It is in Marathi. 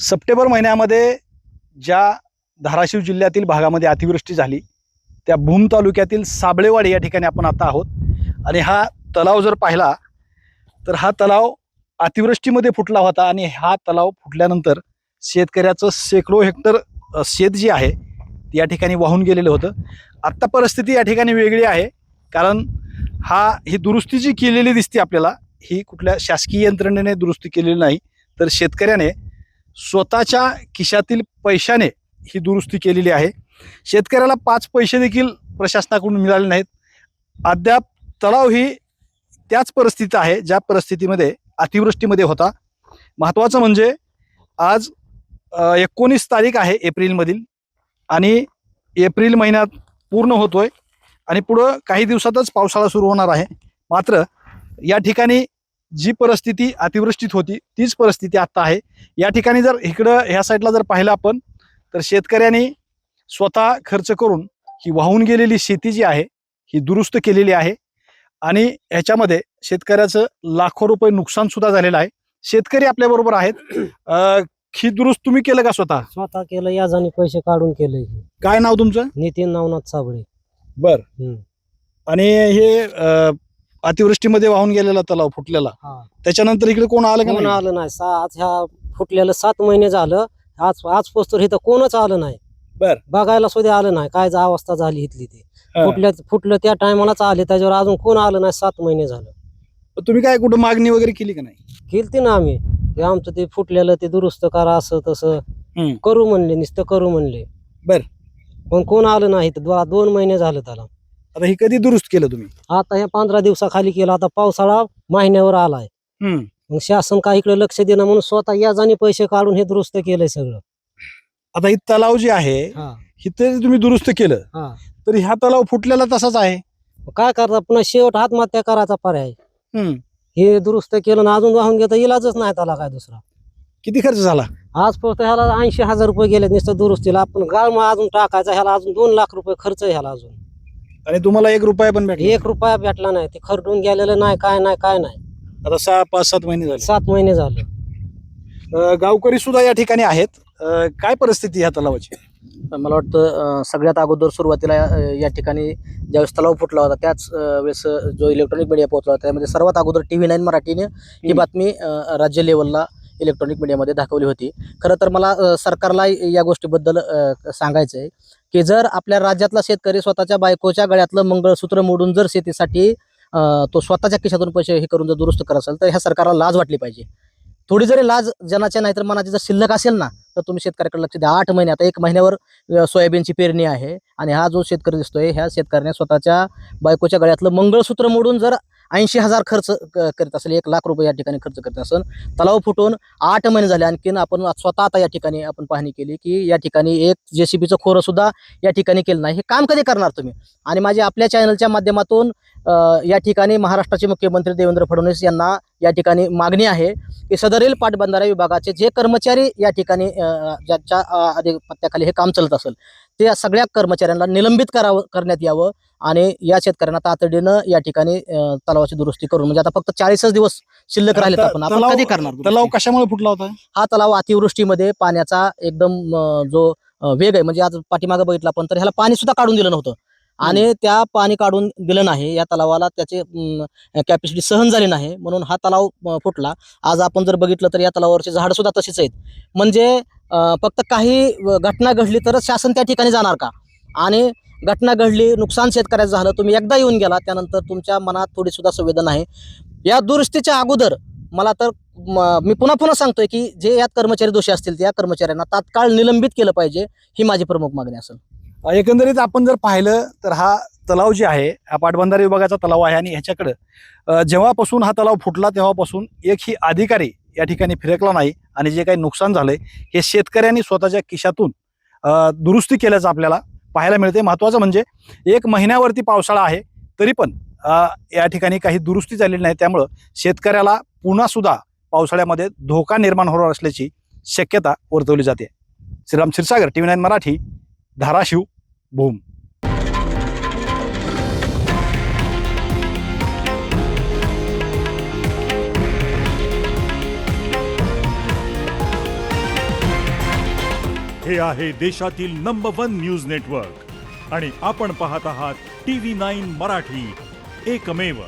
सप्टेंबर महिन्यामध्ये ज्या धाराशिव जिल्ह्यातील भागामध्ये अतिवृष्टी झाली त्या भूम तालुक्यातील साबळेवाडी या ठिकाणी आपण आता आहोत आणि हा तलाव जर पाहिला तर हा तलाव अतिवृष्टीमध्ये फुटला होता आणि हा तलाव फुटल्यानंतर शेतकऱ्याचं शेकडो हेक्टर शेत जे आहे या ठिकाणी वाहून गेलेलं होतं. आत्ता परिस्थिती या ठिकाणी वेगळी आहे, कारण ही दुरुस्ती जी केलेली दिसते आपल्याला ही कुठल्या शासकीय यंत्रणेने दुरुस्ती केलेली नाही, तर शेतकऱ्याने स्वतःच्या खिशातील पैशाने ही दुरुस्ती केलेली आहे. शेतकऱ्याला 5 पैसे देखील प्रशासनाकडून मिळाले नाहीत. अद्याप तलाव ही त्याच परिस्थितीत आहे ज्या परिस्थितीमध्ये अतिवृष्टीमध्ये होता. महत्त्वाचं म्हणजे आज 19 तारीख आहे एप्रिलमधील आणि एप्रिल महिन्यात पूर्ण होतोय आणि पुढं काही दिवसातच पावसाळा सुरू होणार आहे. मात्र या ठिकाणी जी परिस्थिती अतिवृष्टीत होती तीच परिस्थिती आता आहे. या ठिकाणी जर इकडं ह्या साईडला जर पाहिलं आपण तर शेतकऱ्यांनी स्वतः खर्च करून ही वाहून गेलेली शेती जी आहे ही दुरुस्त केलेली आहे आणि ह्याच्यामध्ये शेतकऱ्याचं लाखो रुपये नुकसान सुद्धा झालेलं आहे. शेतकरी आपल्या बरोबर आहेत. ही दुरुस्त तुम्ही केलं का स्वतः केलं, याजाने पैसे काढून केलंय. काय नाव तुमचं? नितीन नवनाथ साबळे. बर. आणि हे अतिवृष्टीमध्ये वाहून गेलेला तलाव फुटलेला, त्याच्यानंतर इकडे कोण आलं का? कोण आलं नाही. आज ह्या फुटलेलं 7 महिने झालं. आज पोचतो इथं कोणच आलं नाही. बर. बघायला सुद्धा आलं नाही. काय अवस्था झाली इथली ती. फुटलं त्या टायमालाच आले, त्याच्यावर अजून कोण आलं नाही. 7 महिने झालं. तुम्ही काय कुठं मागणी वगैरे केली का नाही? केलती ना आम्ही. ते आमचं ते फुटलेलं ते दुरुस्त करा, असं तसं करू म्हणले, नुसतं करू म्हणले. बर. पण कोण आलं नाही. 2 महिने झालं त्याला. आता हे कधी दुरुस्त केलं तुम्ही? आता हे 15 दिवसाखाली केलं. आता पावसाळा महिन्यावर आलाय. मग शासन काय इकडे लक्ष देणं म्हणून स्वतः याजाने पैसे काढून हे दुरुस्त केलंय सगळं. आता ही तलाव जी आहे इथे तुम्ही दुरुस्त केलं तर ह्या तलाव फुटलेला तसाच आहे. काय करता, पुन्हा शेवट आत्महत्या करायचा पर्याय. हे दुरुस्त केलं ना अजून वाहून घेता इलाजच नाही त्याला काय दुसरा. किती खर्च झाला? आजपर्यंत ह्याला 80,000 रुपये गेले नुसतं दुरुस्तीला. आपण गाळमा अजून टाकायचा, ह्याला अजून 2 लाख रुपये खर्च आहे ह्याला अजून. आणि तुम्हाला 1 रुपया पण भेटला? 1 रुपया भेटला नाही. ते खरडून गेलेलं नाही, काय नाही. आता 5-7 महिने झाले. 7 महिने झाले. गावकरी सुद्धा या ठिकाणी आहेत. काय परिस्थिती ह्या तलावाची? मला वाटतं सगळ्यात अगोदर सुरुवातीला या ठिकाणी ज्यावेळेस तलाव फुटला होता त्याच वेळेस जो इलेक्ट्रॉनिक मीडिया पोहोचला होता त्यामध्ये सर्वात अगोदर TV9 मराठीने ही बातमी राज्य लेवलला इलेक्ट्रॉनिक मीडियामध्ये दाखवली होती. खरं तर मला सरकारला या गोष्टीबद्दल सांगायचं आहे की जर आपल्या राज्यातला शेतकरी स्वतःच्या बायकोच्या गळ्यातलं मंगळसूत्र मोडून जर शेतीसाठी तो स्वतःच्या खिशातून पैसे हे करून जर दुरुस्त करत असेल तर ह्या सरकारला लाज वाटली पाहिजे. थोडी जरी लाज जनाच्या नाही तर मनाची जर शिल्लक असेल ना तर तुम्ही शेतकऱ्याकडे लक्ष द्या. 8 महिने, आता 1 महिन्यावर सोयाबीनची पेरणी आहे आणि हा जो शेतकरी दिसतोय ह्या शेतकऱ्याने स्वतःच्या बायकोच्या गळ्यातलं मंगळसूत्र मोडून जर 80,000 खर्च करीत असेल, 1 लाख रुपये या ठिकाणी खर्च करत असेल. तलाव फुटून 8 महिने झाले. आणखीन आपण स्वतः आता या ठिकाणी आपण पाहणी केली की या ठिकाणी एक JCBचं खोरं सुद्धा या ठिकाणी केलं नाही. हे काम कधी करणार तुम्ही? आणि माझी आपल्या चॅनलच्या माध्यमातून या ठिकाणी महाराष्ट्राचे मुख्यमंत्री देवेंद्र फडणवीस यांना या ठिकाणी मागणी आहे की सदरील पाटबंधारा विभागाचे जे कर्मचारी या ठिकाणी ज्याच्या अधिपत्याखाली हे काम चालत असेल त्या सगळ्या कर्मचाऱ्यांना निलंबित करण्यात यावं आणि या शेतकऱ्यांना तातडीनं या ठिकाणी तलावाची दुरुस्ती करून, म्हणजे आता फक्त 40 दिवस शिल्लक राहिलेत. आपण कधी करणार? तलाव कशामुळे फुटला होता? हा तलाव अतिवृष्टीमध्ये पाण्याचा एकदम जो वेग आहे, म्हणजे आज पाठीमागे बघितलं आपण तर ह्याला पाणी सुद्धा काढून दिलं नव्हतं आणि त्या पाणी काढून दिलं नाही. या तलावाला त्याचे कॅपॅसिटी सहन झाली नाही म्हणून हा तलाव फुटला. आज आपण जर बघितलं तर या तलावावरची झाडं सुद्धा तशीच आहेत. म्हणजे फक्त काही घटना घडली तरच शासन त्या ठिकाणी जाणार का? आणि घटना घडली, नुकसान शेतकऱ्याचं झालं, तुम्ही एकदा येऊन गेला त्यानंतर तुमच्या मनात थोडी सुद्धा संवेदना आहे. या दुरुस्तीच्या अगोदर मला तर मी पुन्हा सांगतोय की जे यात कर्मचारी दोषी असतील त्या कर्मचाऱ्यांना तात्काळ निलंबित केलं पाहिजे, ही माझी प्रमुख मागणी असेल. एकंदरीत आपण जर पाहिलं तर हा तलाव जे आहे हा पाटबंधारे विभागाचा तलाव आहे आणि ह्याच्याकडं जेव्हापासून हा तलाव फुटला तेव्हापासून एकही अधिकारी या ठिकाणी फिरकला नाही आणि जे काही नुकसान झालंय हे शेतकऱ्यांनी स्वतःच्या खिशातून दुरुस्ती केल्याचं आपल्याला पाहायला मिळते. महत्त्वाचं म्हणजे 1 महिन्यावरती पावसाळा आहे तरी पण या ठिकाणी काही दुरुस्ती झालेली नाही. त्यामुळं शेतकऱ्याला पुन्हा सुद्धा पावसाळ्यामध्ये धोका निर्माण होणार असल्याची शक्यता वर्तवली जाते. श्रीराम क्षीरसागर, TV9 मराठी, धाराशिव, भूम. हे आहे देशातील नंबर 1 न्यूज नेटवर्क आणि आपण पाहत आहात TV9 मराठी, एकमेव.